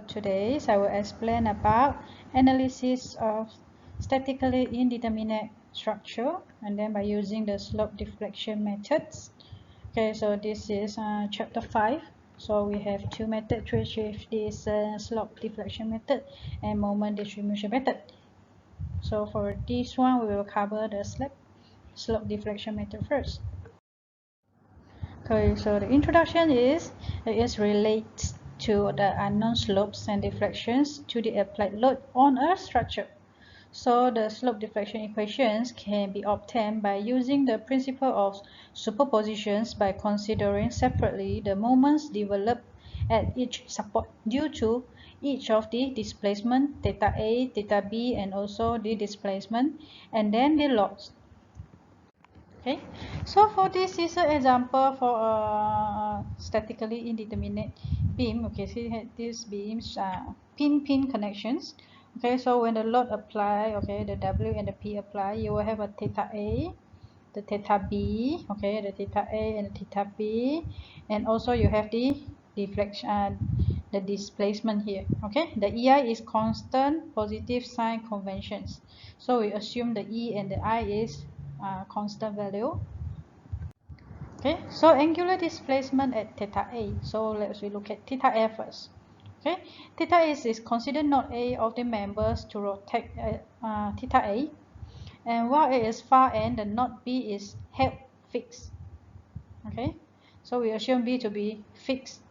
today I will explain about analysis of statically indeterminate structure, and then by using the slope deflection methods. Okay, so this is chapter 5. So we have two methods to achieve this slope deflection method and moment distribution method. So for this one, we will cover the slope deflection method first. Okay, so the introduction is it relates to the unknown slopes and deflections to the applied load on a structure. So the slope deflection equations can be obtained by using the principle of superpositions by considering separately the moments developed at each support due to each of the displacement theta A, theta B, and also the displacement, and then the loads. Okay, so for this is an example for a statically indeterminate beam. Okay, so these beams are pin connections. Okay, so when the load apply, okay, the W and the P apply, you will have a theta A, the theta B, okay, the theta A and the theta B, and also you have the deflection, the displacement here. Okay, the EI is constant positive sign conventions, so we assume the E and the I is constant value. Okay, so angular displacement at theta A. So let's look at theta A first. Okay, theta A is considered node A of the members to rotate theta A, and while it is far end, the node B is held fixed. Okay, so we assume B to be fixed.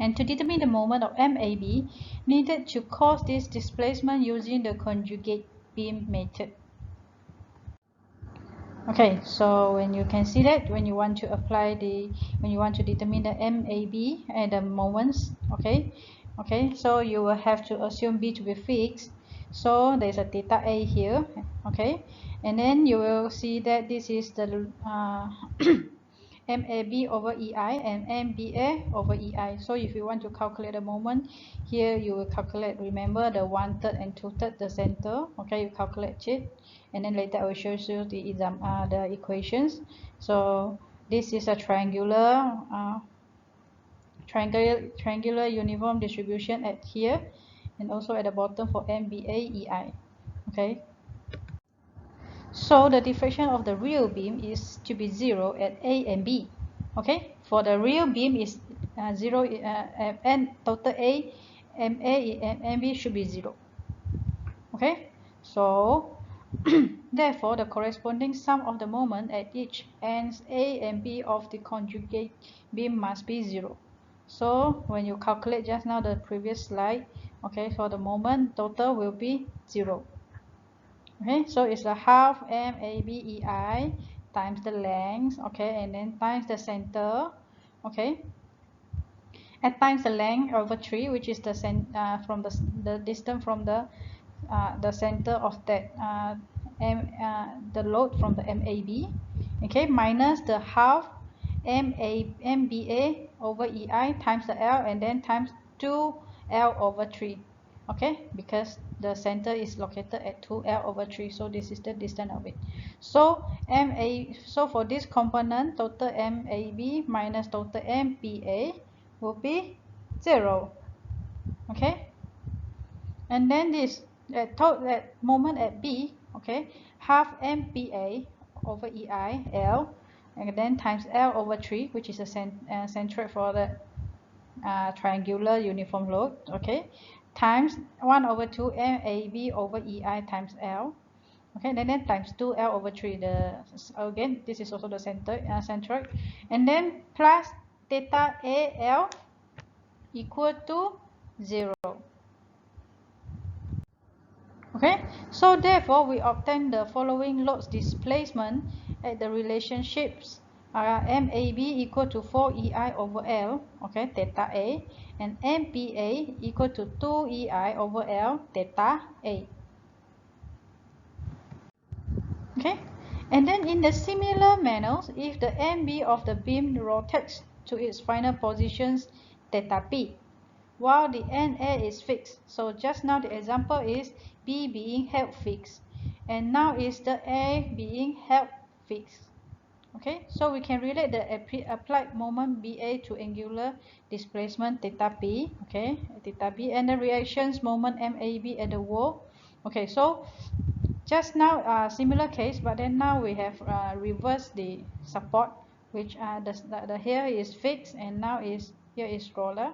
And to determine the moment of MAB, needed to cause this displacement using the conjugate beam method. Okay, so when you can see that when you want to determine the MAB and the moments, okay, so you will have to assume B to be fixed. So there's a theta A here, okay, and then you will see that this is the MAB over EI and MBA over EI. So if you want to calculate the moment, here you will calculate, remember the 1/3 and 2/3 the center. Okay, you calculate it, and then later I will show you the equations. So this is a triangular uniform distribution at here, and also at the bottom for MBA EI. Okay, so the deflection of the real beam is to be 0 at A and B. Okay, for the real beam is 0 and total A, MA and MB should be 0. Okay, so therefore the corresponding sum of the moment at each ends A and B of the conjugate beam must be 0. So when you calculate just now the previous slide, okay, so the moment total will be 0. Okay, so it's a half MABEI times the length, okay, and then times the center, okay, and times the length over 3, which is the from the distance from the center of that the load from the MAB, okay, minus the half MBA over EI times the L, and then times 2L over 3. Okay, because the center is located at 2L over 3, so this is the distance of it. So so for this component, total MAB minus total MBA will be 0. Okay, and then this at moment at B, okay, half MBA over EI L, and then times L over 3, which is a centroid for the triangular uniform load, okay, times 1 over 2 MAB over EI times L, okay, and then times 2L over 3. Again, this is also the centroid, and then plus theta AL equal to 0. Okay, so therefore we obtain the following loads displacement at the relationships MAB equal to 4EI over L, okay, theta A, and MPA equal to 2EI over L, theta A. Okay, and then in the similar manner, if the MB of the beam rotates to its final positions, theta P, while the NA is fixed. So just now the example is B being held fixed, and now is the A being held fixed. Okay, so we can relate the applied moment BA to angular displacement theta p, okay, theta b, and the reactions moment MAB at the wall. Okay, so just now similar case, but then now we have reversed the support, which the here is fixed and now is here is roller.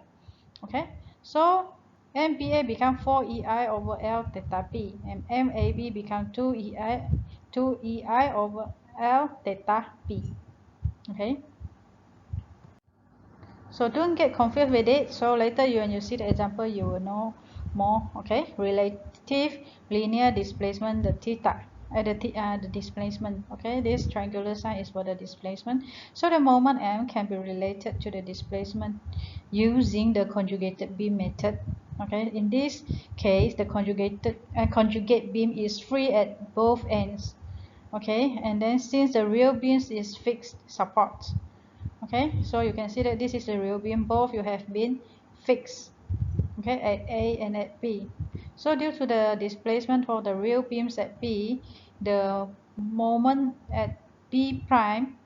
Okay, so MBA become 4EI over L theta p, and MAB become 2EI over L theta p. Okay, so don't get confused with it. So later when you see the example, you will know more. Okay, relative linear displacement, the theta, the displacement. Okay, this triangular sign is for the displacement. So the moment m can be related to the displacement using the conjugated beam method. Okay, in this case, the conjugate beam is free at both ends. Okay, and then since the real beam is fixed support. Okay, so you can see that this is the real beam, both you have been fixed, okay, at A and at B. So due to the displacement for the real beams at B, the moment at B prime,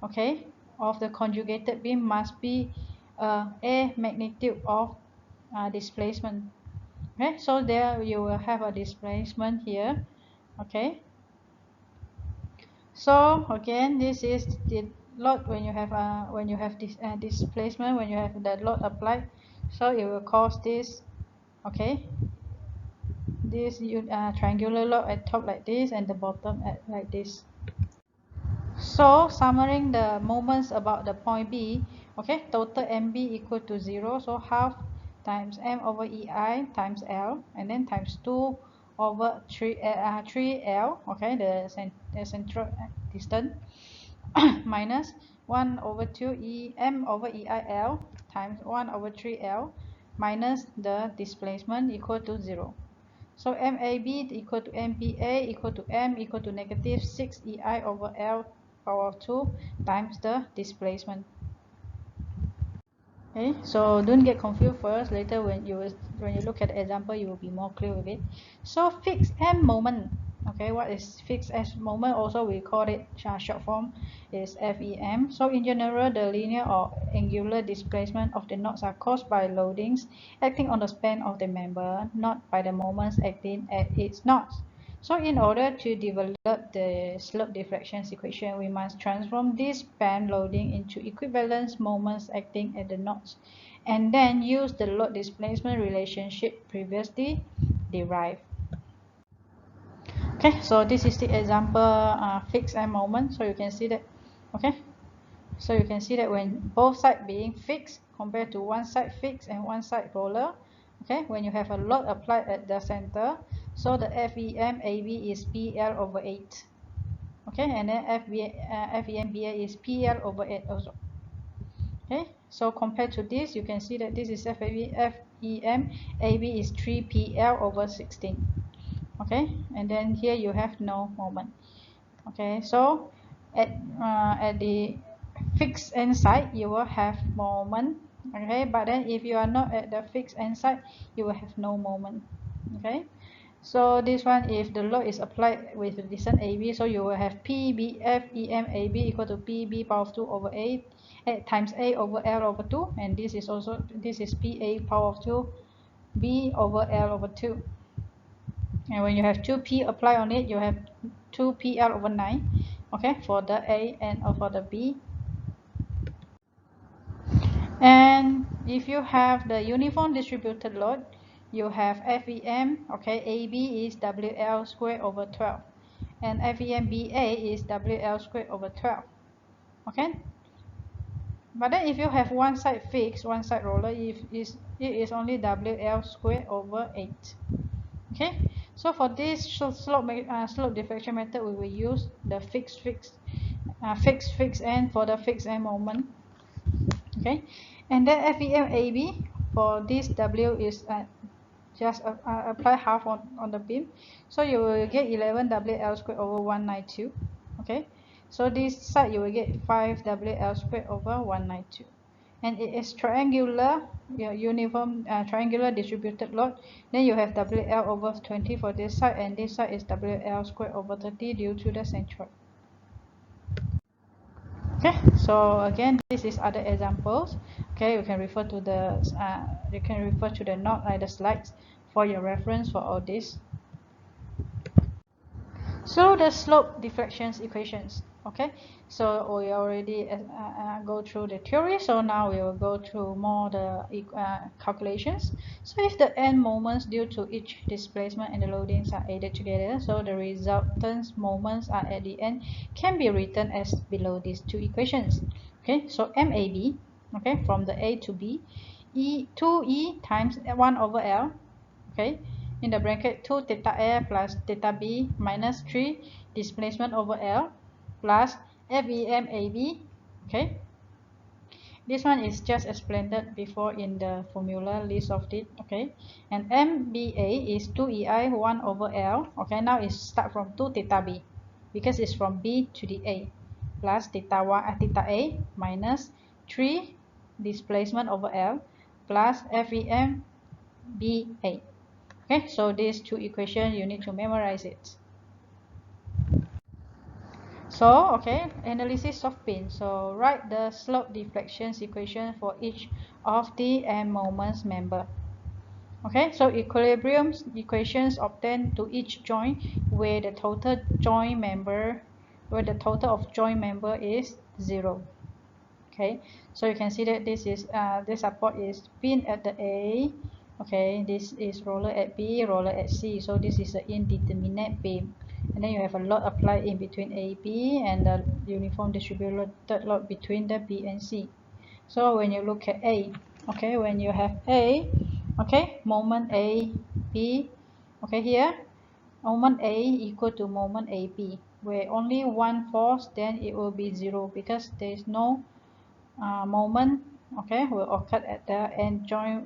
okay, of the conjugated beam must be A magnitude of displacement. Okay, so there you will have a displacement here. Okay, so again, this is the load when you have this displacement, when you have the load applied, so it will cause this, okay, this triangular load at top like this and the bottom at like this. So summarizing the moments about the point B, okay, total MB equal to 0, so half times M over EI times L, and then times 2 over 3L, okay, the central distance, minus 1 over 2 M over EIL times 1 over 3L minus the displacement equal to 0. So MAB equal to MBA equal to M equal to negative 6 EI over L power of 2 times the displacement. Okay, so don't get confused first. Later when you look at the example, you will be more clear with it. So fixed M moment. Okay, what is fixed M moment? Also we call it short form is FEM. So in general, the linear or angular displacement of the knots are caused by loadings acting on the span of the member, not by the moments acting at its knots. So in order to develop the slope deflection equation, we must transform this span loading into equivalent moments acting at the knots, and then use the load displacement relationship previously derived. Okay, so this is the example fixed M moment. So you can see that, okay, so you can see that when both sides being fixed compared to one side fixed and one side roller, okay, when you have a load applied at the center, so the FEM AB is PL over 8, okay, and then FEM BA is PL over 8 also. Okay, so compared to this, you can see that this is FEM AB is 3 PL over 16. Okay, and then here you have no moment. Okay, so at the fixed end side you will have moment. Okay, but then if you are not at the fixed end side, you will have no moment. Okay, so this one, if the load is applied with the distance AB, so you will have PBFEMAB equal to PB power of 2 over 8 times A over L over 2, and this is PA power of 2 B over L over 2. And when you have 2P apply on it, you have 2PL over 9, okay, for the A and for the B. And if you have the uniform distributed load, you have FEM, okay, AB is WL squared over 12, and FEM BA is WL squared over 12, okay. But then if you have one side fixed, one side roller, it is only WL squared over 8. Okay, so for this slope deflection method, we will use the fixed end for the fixed end moment. Okay, and then FEM AB for this W is just apply half on the beam, so you will get 11 WL squared over 192. Okay, so this side you will get 5 WL squared over 192, and it is triangular, uniform triangular distributed load. Then you have WL over 20 for this side, and this side is WL squared over 30 due to the centroid. Okay, so again, this is other examples. Okay, you can refer to the note like the slides for your reference for all this. So the slope deflections equations. Okay, so we already go through the theory, so now we will go through more the calculations. So if the n moments due to each displacement and the loadings are added together, so the resultant moments are at the end can be written as below these two equations. Okay, so MAB, okay, from the A to B, 2E times 1 over L, okay, in the bracket 2 theta A plus theta B minus 3 displacement over L plus FEMAB. Okay, this one is just explained before in the formula list of it. Okay, and MBA is 2EI 1 over L. Okay, now it start from 2 theta B because it's from B to the A plus theta A minus 3 displacement over L plus FEMBA. Okay, so these two equations you need to memorize it. So okay, analysis of pin. So write the slope deflections equation for each of the m moments member. Okay, so equilibrium equations obtained to each joint where the total of joint member is 0. Okay, so you can see that this support is pin at the A. Okay, this is roller at B, roller at C. So this is an indeterminate beam, and then you have a load applied in between A, B, and the uniform distributed load between the B and C. So when you look at A, okay, when you have A, okay, moment A, B, okay, here moment A equal to moment AB, where only one force, then it will be 0 because there is no moment, okay, will occur at the end joint,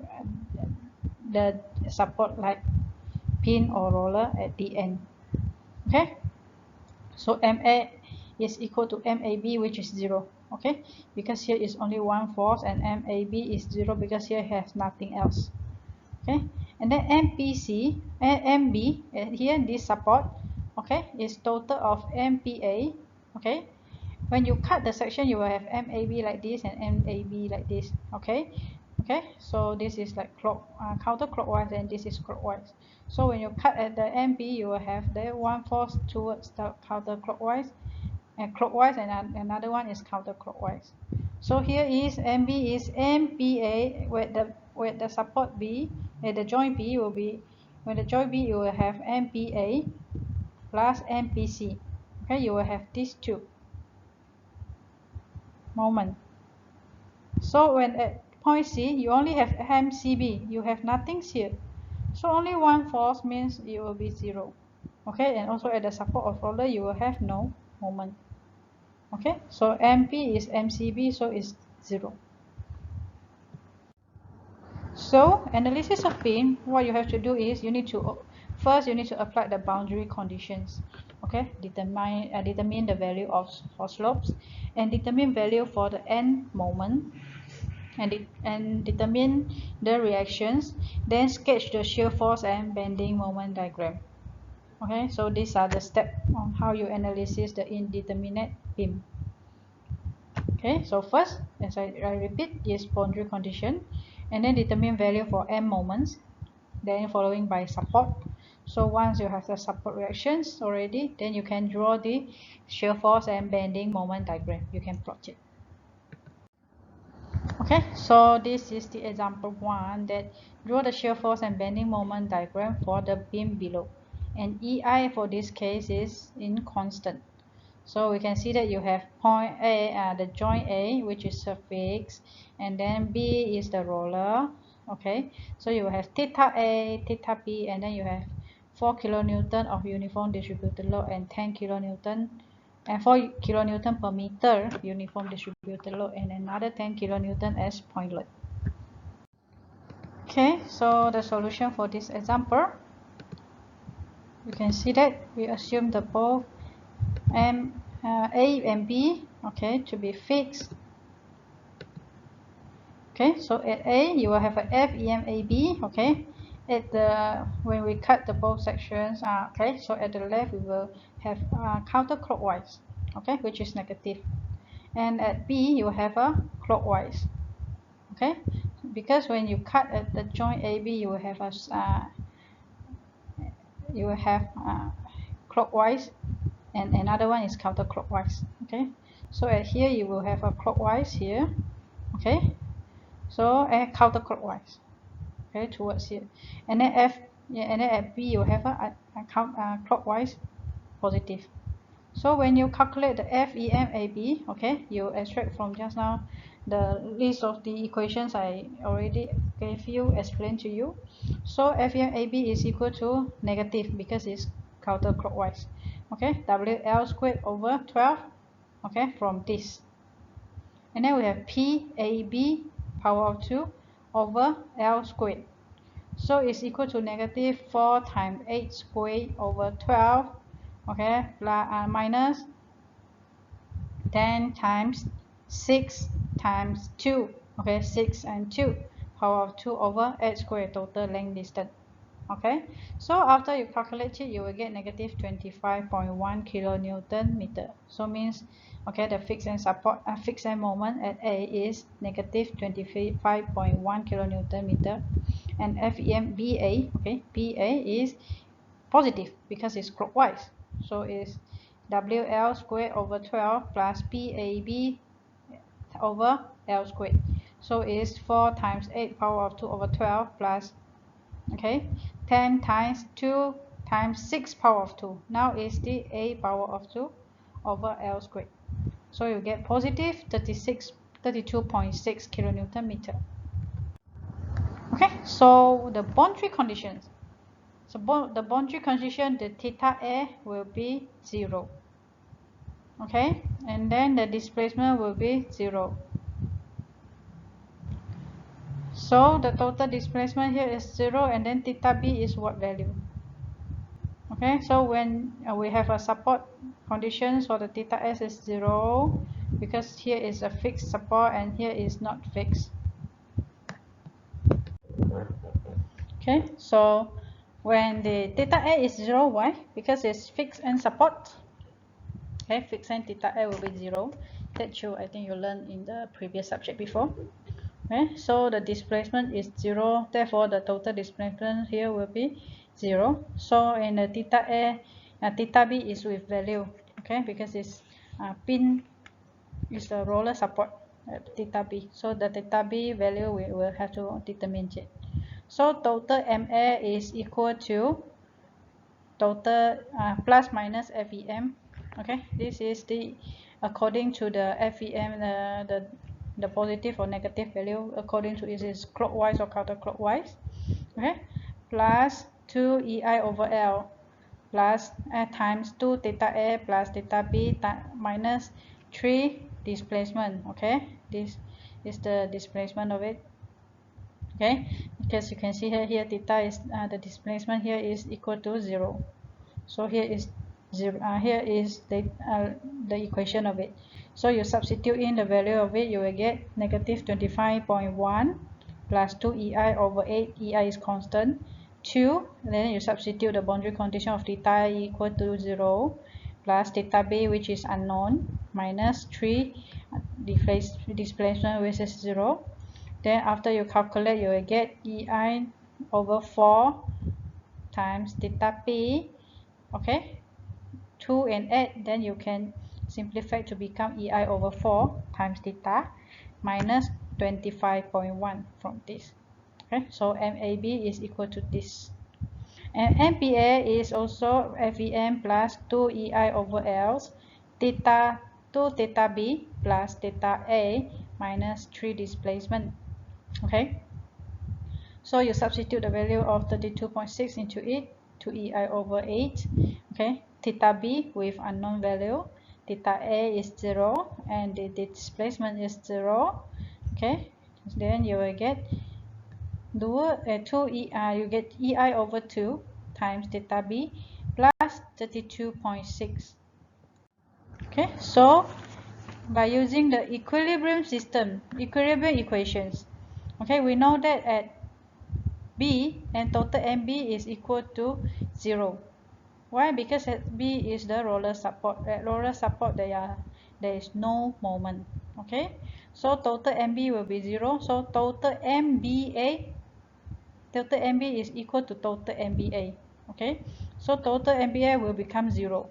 the support like pin or roller at the end. Okay, so MA is equal to MAB, which is 0. Okay, because here is only one force, and MAB is 0 because here has nothing else. Okay, and then MPC and MB, here this support, okay, is total of MPA. Okay, when you cut the section, you will have MAB like this and MAB like this. Okay, so this is like counterclockwise, and this is clockwise. So when you cut at the MB, you will have the one force towards the counterclockwise and clockwise, and another one is counterclockwise. So here is MB is MPA, where the support B at the joint B will be, when the joint B, you will have MPA plus MPC. Okay, you will have these two moment. So when at point C, you only have MCB, you have nothing here. So only one force means it will be 0. Okay, and also at the support of roller, you will have no moment. Okay, so MP is MCB, so it's 0. So analysis of pin, what you have to do is you need to apply the boundary conditions. Okay, determine the value for slopes, and determine value for the end moment, and determine the reactions, then sketch the shear force and bending moment diagram. Okay, so these are the steps on how you analyze the indeterminate beam. Okay, so first, as I repeat, is boundary condition, and then determine value for m moments, then following by support. So once you have the support reactions already, then you can draw the shear force and bending moment diagram. You can plot it. Okay, so this is the example 1, that draw the shear force and bending moment diagram for the beam below, and EI for this case is in constant. So we can see that you have point A, the joint A, which is fixed, and then B is the roller. Okay, so you have theta A, theta B, and then you have 4 kilonewton of uniform distributed load and 10 kilonewton and 4 kilonewton per meter uniform distributed load, and another 10 kilonewton as point load. Okay, so the solution for this example, you can see that we assume the both A and B, okay, to be fixed. Okay, so at A you will have a FEMAB. Okay, at the when we cut the both sections, okay, so at the left we will have counterclockwise, okay, which is negative, and at B you have a clockwise. Okay, because when you cut at the joint AB, you will have a clockwise, and another one is counterclockwise. Okay, so at here you will have a clockwise here. Okay, so counterclockwise. Okay, towards here, and then and then at B you have a clockwise positive. So when you calculate the FEMAB, okay, you extract from just now the list of the equations I already explained to you. So FEMAB is equal to negative because it's counterclockwise. Okay, WL squared over 12, okay, from this. And then we have PAB power of 2 over L squared. So it's equal to negative 4 times 8 squared over 12, okay, minus 10 times 6 times 2, okay, 6 and 2, power of 2 over 8 squared, total length distance. Okay, so after you calculate it, you will get negative 25.1 kilonewton meter. So means, okay, the fixed end support, fixed end moment at A is negative 25.1 kilonewton meter, and FEM okay, BA is positive because it's clockwise. So it's WL squared over 12 plus PAB over L squared. So it's 4 times 8 power of 2 over 12 plus, okay, 10 times 2 times 6 power of 2. Now it's the A power of 2 over L squared. So you get positive 32.6 kilonewton meter. Okay, so the boundary conditions. So the boundary condition, the theta A will be 0. Okay, and then the displacement will be 0. So the total displacement here is 0, and then theta B is what value? Okay, so when we have a support condition, so the theta S is 0 because here is a fixed support and here is not fixed. Okay, so when the theta A is 0, why? Because it's fixed and support. Okay, fixed and theta A will be 0. That I think you learned in the previous subject before. Okay, so the displacement is 0, therefore the total displacement here will be 0. So in the theta A, theta B is with value, okay, because it's pin is the roller support at theta B. So the theta B value we will have to determine it. So total MA is equal to total plus minus FEM. Okay, this is the according to the FEM, the positive or negative value according to is it clockwise or counterclockwise. Okay, plus 2 EI over L plus times 2 theta A plus theta B minus 3 displacement. Okay, this is the displacement of it. Okay, because you can see here theta is the displacement here is equal to 0. So here is 0. Here is the equation of it. So you substitute in the value of it, you will get negative 25.1 plus 2 EI over 8. EI is constant. 2. Then you substitute the boundary condition of theta equal to 0 plus theta B, which is unknown, minus 3 displacement, which is 0. Then after you calculate, you will get EI over 4 times theta P, okay, 2 and 8, then you can simplify to become EI over 4 times theta minus 25.1 from this. Okay, so MAB is equal to this. And MPA is also FEM plus 2 EI over L theta 2 theta B plus theta A minus 3 displacement. Okay, so you substitute the value of 32.6 into it, 2 EI over 8. Okay, theta B with unknown value, theta A is 0 and the displacement is 0. Okay, then you will get 2 you get EI over 2 times theta B plus 32.6. Okay, so by using the equilibrium system, equilibrium equations, okay, we know that at B and total MB is equal to 0. Why? Because at B is the roller support. At roller support, they are there is no moment. Okay, so total MB will be 0. So total MBA is equal to total MBA. Okay, so total MBA will become 0.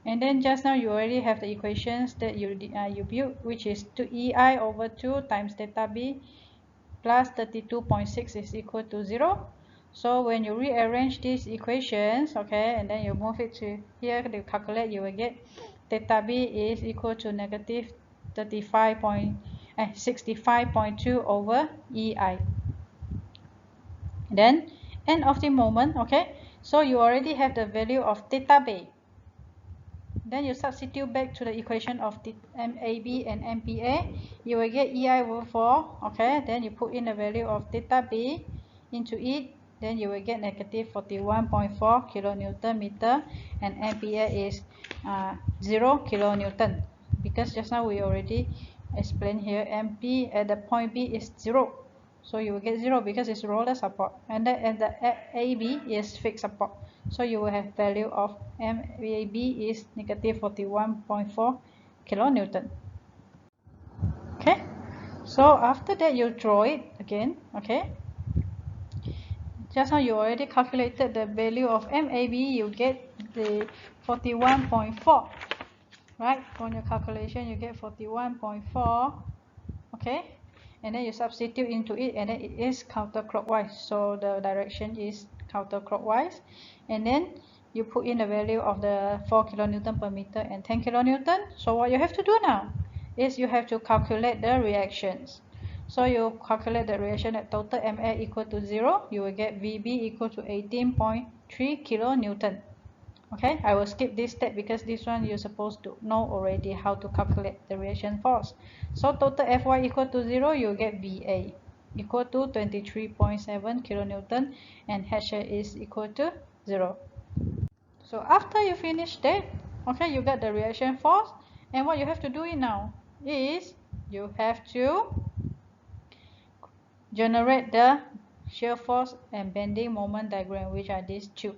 And then just now you already have the equations that you built, which is 2EI over 2 times theta B plus 32.6 is equal to 0. So when you rearrange these equations, okay, and then you move it to here to calculate, you will get theta B is equal to negative 65.2 over EI. Then end of the moment, okay, so you already have the value of theta B. Then you substitute back to the equation of the MAB and MPA. You will get EI over 4. Okay, then you put in the value of theta B into it. Then you will get negative 41.4 kilonewton meter, and MPA is 0 kilonewton. Because just now we already explained here, MP at the point B is 0. So you will get 0 because it's roller support, and the AB is fixed support. So you will have value of MAB is negative 41.4 kilonewton. Okay, so after that you draw it again. Okay, just now you already calculated the value of MAB, you get the 41.4, right? On your calculation you get 41.4. okay, and then you substitute into it, and then it is counterclockwise, so the direction is counterclockwise. And then you put in the value of the 4 kilonewton per meter and 10 kilonewton. So what you have to do now is you have to calculate the reactions. So you calculate the reaction at total MA equal to 0, you will get VB equal to 18.3 kilonewton. Okay, I will skip this step because this one you're supposed to know already how to calculate the reaction force. So total Fy equal to 0, you get Va equal to 23.7 kilonewton, and HA is equal to 0. So after you finish that, okay, you got the reaction force, and what you have to do it now is you have to generate the shear force and bending moment diagram, which are these two.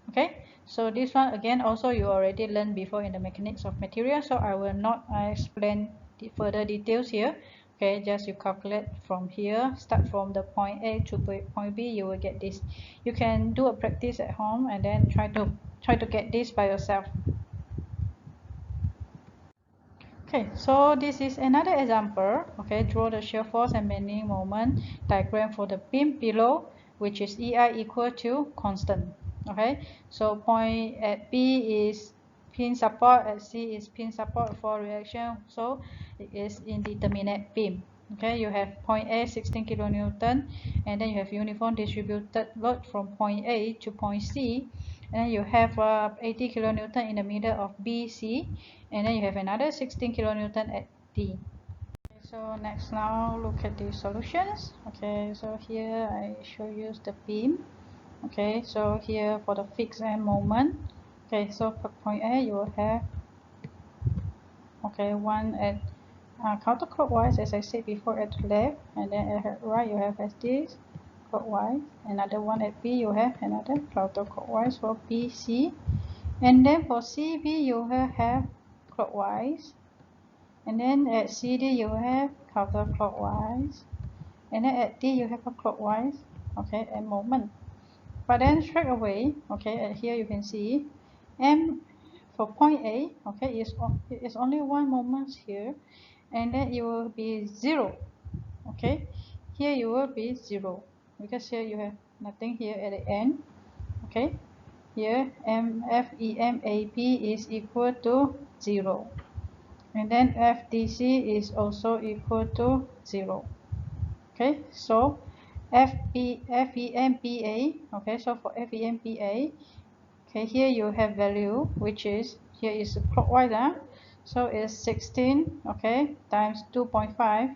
Okay, so this one again also you already learned before in the mechanics of material, so I will not explain the further details here. Okay, just you calculate from here, start from the point A to point B, you will get this. You can do a practice at home and then try to get this by yourself. Okay, so this is another example. Okay, draw the shear force and bending moment diagram for the beam below, which is EI equal to constant. Okay, so point at B is pin support, at C is pin support for reaction, so it is indeterminate beam. Okay, you have point A 16 kilonewton, and then you have uniform distributed load from point A to point C, and then you have 80 kilonewton in the middle of BC, and then you have another 16 kilonewton at D. Okay, so next, now look at the solutions. Okay, so here I show you the beam. Okay, so here for the fixed end moment. Okay, so for point A you will have one at counterclockwise, as I said before, at the left, and then at right you have as this clockwise. Another one at B you have another counterclockwise for BC, and then for CB you will have clockwise, and then at CD you have counterclockwise, and then at D you have a clockwise. Okay, and moment. But then straight away, okay, here you can see M for point A, okay, is only one moment here, and then it will be 0. Okay, here you will be 0 because here you have nothing here at the end. Okay, here FEMAP is equal to 0, and then FDC is also equal to 0. Okay, so FEMPA, okay, so for FEMPA, okay, here you have value, which is, here is clockwise, so it's 16, okay, times 2.5,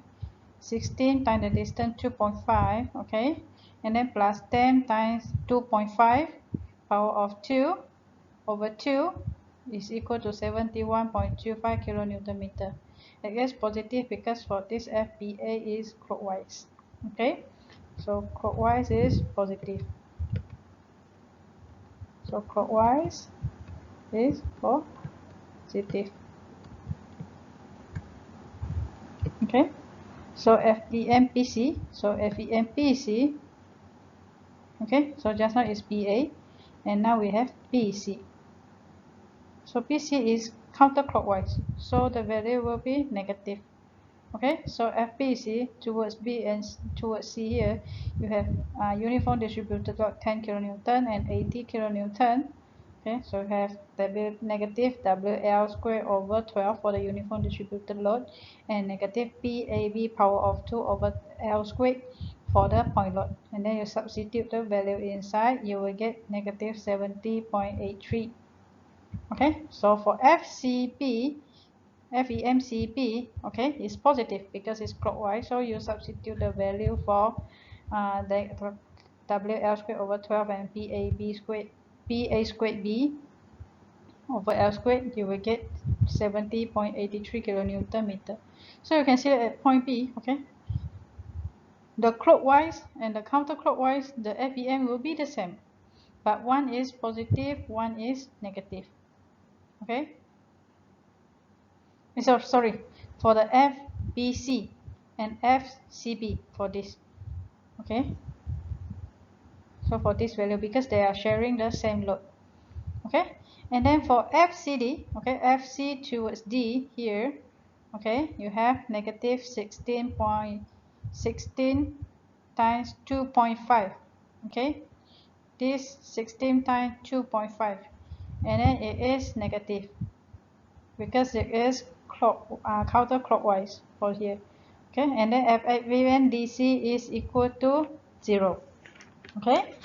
16 times the distance 2.5, okay, and then plus 10 times 2.5 power of 2 over 2 is equal to 71.25 kilonewton meter. It is positive because for this FBA is clockwise. Okay, so clockwise is positive. So clockwise is positive. Okay, so FEMPC, okay, so just now is PA, and now we have PC. So PC is counterclockwise, so the value will be negative. Okay, so FPC towards B and towards C here, you have uniform distributed load 10 kilonewton and 80 kilonewton. Okay, so you have W negative WL square over 12 for the uniform distributed load, and negative PAB power of 2 over L squared for the point load. And then you substitute the value inside, you will get negative 70.83. Okay, so for FEMCP, okay, is positive because it's clockwise, so you substitute the value for the WL squared over 12 and PA squared B over L squared, you will get 70.83 kilonewton meter. So you can see at point B, okay, the clockwise and the counterclockwise, the FEM will be the same, but one is positive, one is negative. Okay, so sorry, for the FBC and FCB for this. Okay, so for this value, because they are sharing the same load. Okay, and then for FCD, okay, FC towards D here, okay, you have negative 16.16 times 2.5. Okay, this 16 times 2.5, and then it is negative because it is counterclockwise for here. Okay, and then FVNDC is equal to 0. Okay,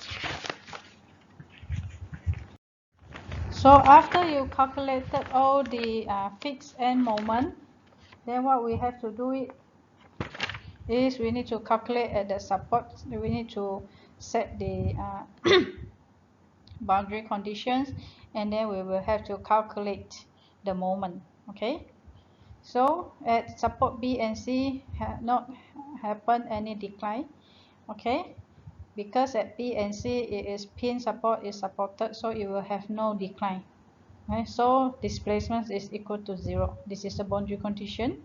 so after you calculated all the fixed end moment, then what we have to do is we need to calculate at the support. We need to set the boundary conditions, and then we will have to calculate the moment. Okay, so at support B and C have not happened any decline. Okay, because at B and C it is pin support is supported, so it will have no decline. Okay, so displacement is equal to 0. This is the boundary condition.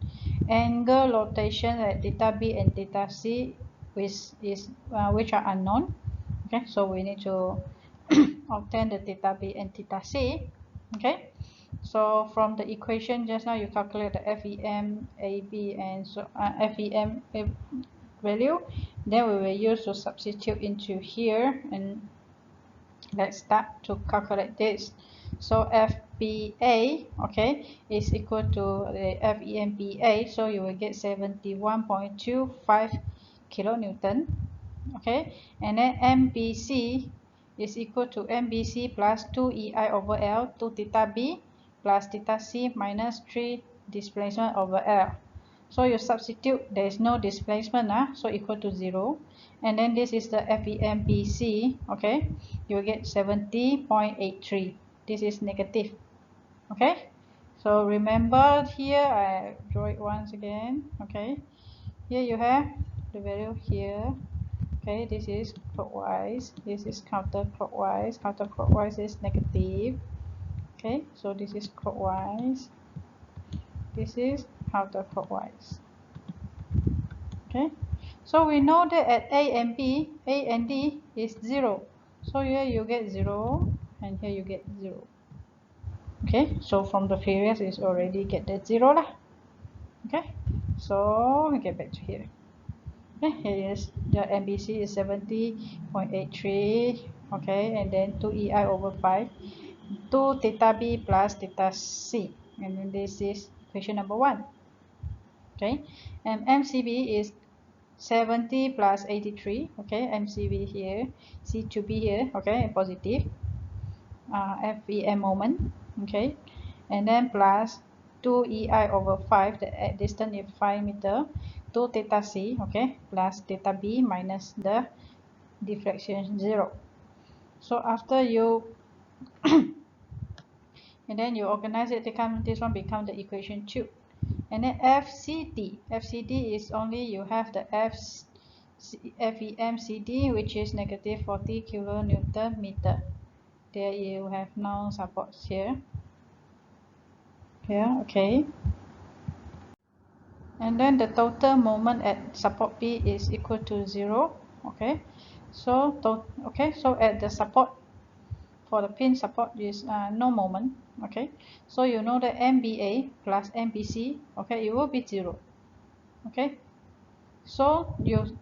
Angle rotation at theta B and theta C which are unknown. Okay, so we need to obtain the theta B and theta C. Okay, so from the equation just now you calculate the FEM, AB, and so FEM value. Then we will use to substitute into here, and let's start to calculate this. So FBA, okay, is equal to the FEMBA, so you will get 71.25 kilonewton. Okay, and then MBC is equal to MBC plus 2EI over L, 2 theta B plus theta C minus 3 displacement over L. So you substitute, there is no displacement, so equal to 0. And then this is the FEMBC, okay, you get 70.83. This is negative. Okay, so remember here, I draw it once again. Okay, here you have the value here. Okay, this is clockwise, this is counterclockwise. Counterclockwise is negative. Okay, so this is clockwise, this is counterclockwise. Okay, so we know that at A and B, A and D is 0. So here you get 0, and here you get 0. Okay, so from the previous is already get that 0 lah. Okay, so we get back to here. Okay, here is the MBC is 70.83. Okay, and then 2EI over 5, 2 theta B plus theta C, and then this is equation number 1. Okay, and MCB is 70 plus 83. Okay, MCB here, C to B here. Okay, positive. FEM moment. Okay, and then plus 2EI over 5, the distance is 5 meter, 2 theta C, okay, plus theta B minus the deflection 0. So after you and then you organize it, this one become the equation 2. And then FCD is only you have the FEMCD, which is negative 40 kilonewton meter. There you have no supports here. Okay. and then the total moment at support P is equal to 0. Okay, so at the support, for the pin support is no moment. Okay, so you know that MBA plus MBC, okay, it will be 0. Okay, so you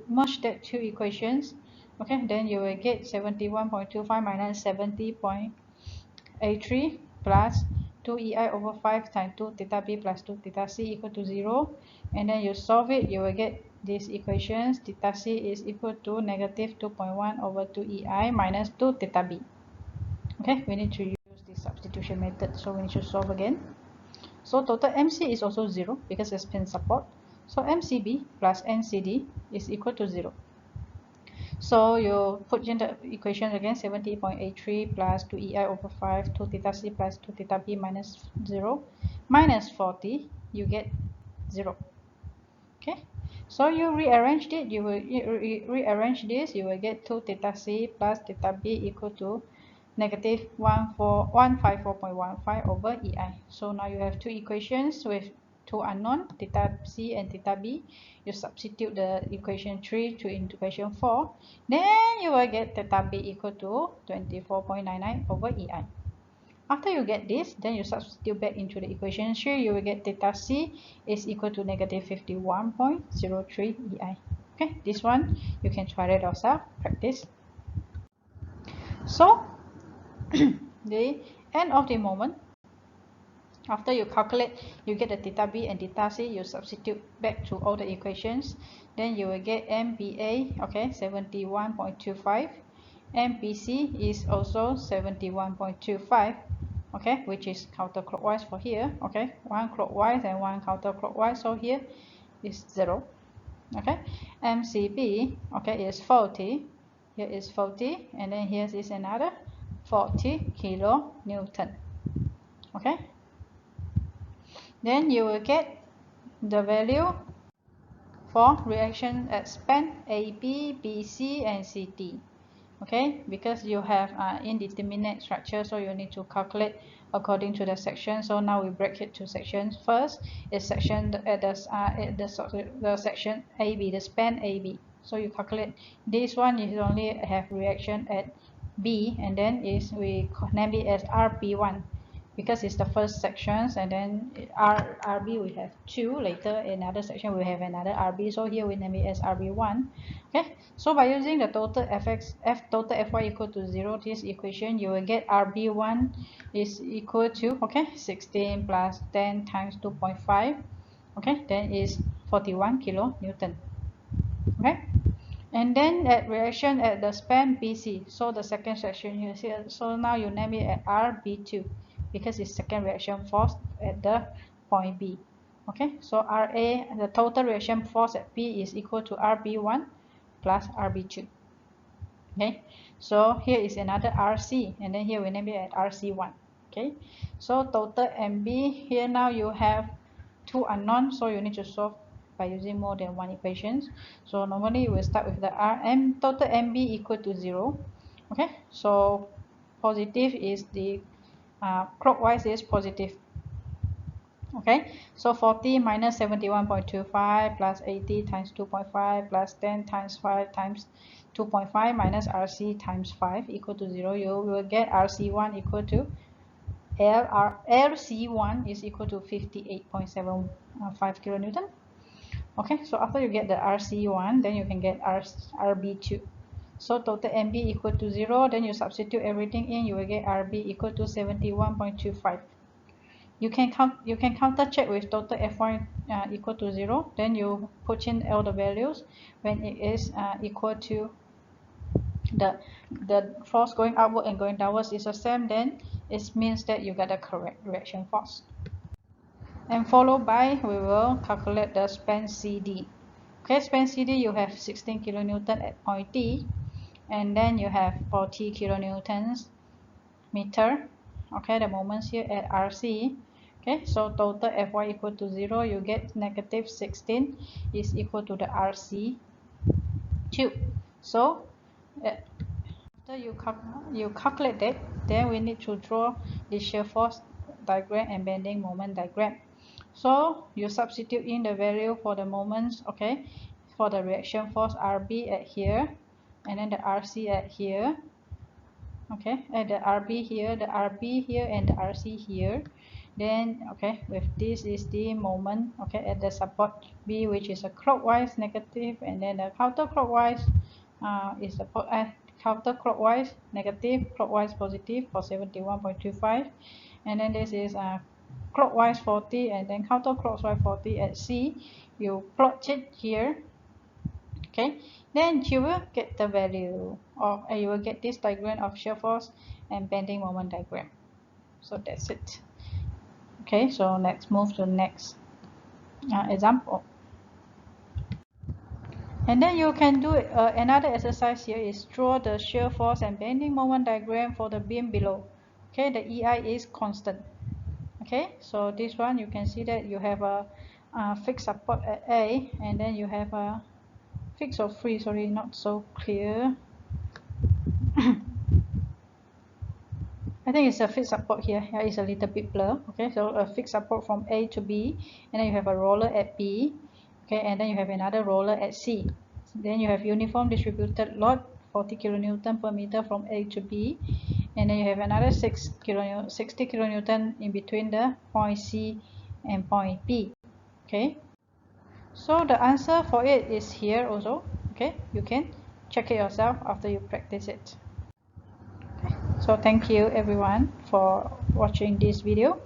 merge that two equations. Okay, then you will get 71.25 minus 70.83 plus 2 EI over 5 times 2 theta B plus 2 theta C equal to 0. And then you solve it, you will get these equations. Theta C is equal to negative 2.1 over 2 EI minus 2 theta B. Okay, we need to use the substitution method, so we need to solve again. So total MC is also 0 because it's pin support. So MCB plus NCD is equal to 0. So you put in the equation again, 70.83 plus 2 EI over 5, 2 theta C plus 2 theta B minus 0, minus 40, you get 0. Okay, so you rearrange it, you will rearrange this, you will get 2 theta C plus theta B equal to negative 154.15 over EI. So now you have two equations with two unknown, theta C and theta B. You substitute the equation 3 to equation 4. Then you will get theta B equal to 24.99 over EI. After you get this, then you substitute back into the equation 3. You will get theta C is equal to negative 51.03 EI. Okay, this one you can try it yourself, practice. So the end of the moment, after you calculate, you get the theta B and theta C, you substitute back to all the equations, then you will get MBA, okay, 71.25, MBC is also 71.25, okay, which is counterclockwise for here, okay, one clockwise and one counterclockwise, so here is 0, okay. MCB, okay, is 40, here is 40, and then here is another 40 kilonewton. Okay, then you will get the value for reaction at span AB, BC, and CT. Okay, because you have indeterminate structure, so you need to calculate according to the section. So now we break it to sections. First is section at the section AB, the span AB. So you calculate this one, you only have reaction at B, and then we name it as RP1 because it's the first sections, and then RB we have 2, later another section we have another RB, so here we name it as RB1. Okay, so by using the total total Fy equal to 0, this equation, you will get RB1 is equal to, okay, 16 plus 10 times 2.5, okay, then is 41 kilonewton. Okay, and then at reaction at the span BC, so the second section you see, so now you name it at RB2 because it's second reaction force at the point B. Okay, so RA, the total reaction force at P is equal to RB1 plus RB2. Okay, so here is another RC, and then here we name it at RC1. Okay, so total MB, here now you have two unknowns, so you need to solve by using more than one equations. So normally we start with the RM, total MB equal to 0. Okay, so positive is the clockwise is positive. Okay, so 40 minus 71.25 plus 80 times 2.5 plus 10 times 5 times 2.5 minus RC times 5 equal to 0. You will get RC1 equal to LC1 is equal to 58.75 kilonewton. Okay, so after you get the RC1, then you can get RB2. So total MB equal to 0, then you substitute everything in, you will get RB equal to 71.25. You can counter check with total Fy equal to 0, then you put in all the values. When it is equal to the force going upward and going downwards is the same, then it means that you got the correct reaction force. And followed by, we will calculate the span CD. Okay, span CD, you have 16 kilonewton at point D, and then you have 40 kilonewtons meter. Okay, the moments here at RC. Okay, so total Fy equal to 0, you get negative 16 is equal to the RC2. So after you calculate that, then we need to draw the shear force diagram and bending moment diagram. So you substitute in the value for the moments, okay, for the reaction force RB at here, and then the RC at here, okay, and the RB here, the RB here, and the RC here. Then, okay, with this is the moment, okay, at the support B, which is a clockwise negative, and then the counterclockwise is the counterclockwise negative, clockwise positive for 71.25, and then this is clockwise 40, and then counterclockwise 40 at C. You plot it here, okay, then you will get the value of, you will get this diagram of shear force and bending moment diagram. So that's it. Okay, so let's move to the next example. And then you can do another exercise here is draw the shear force and bending moment diagram for the beam below. Okay, the EI is constant. Okay, so this one you can see that you have a fixed support at A, and then you have a fixed or free, sorry, not so clear. I think it's a fixed support here. Here is a little bit blur. Okay, so a fixed support from A to B, and then you have a roller at B. Okay, and then you have another roller at C. Then you have uniform distributed load 40 kilonewton per meter from A to B, and then you have another 60 kilonewton in between the point C and point B. Okay, so the answer for it is here also. Okay, you can check it yourself after you practice it. So thank you everyone for watching this video.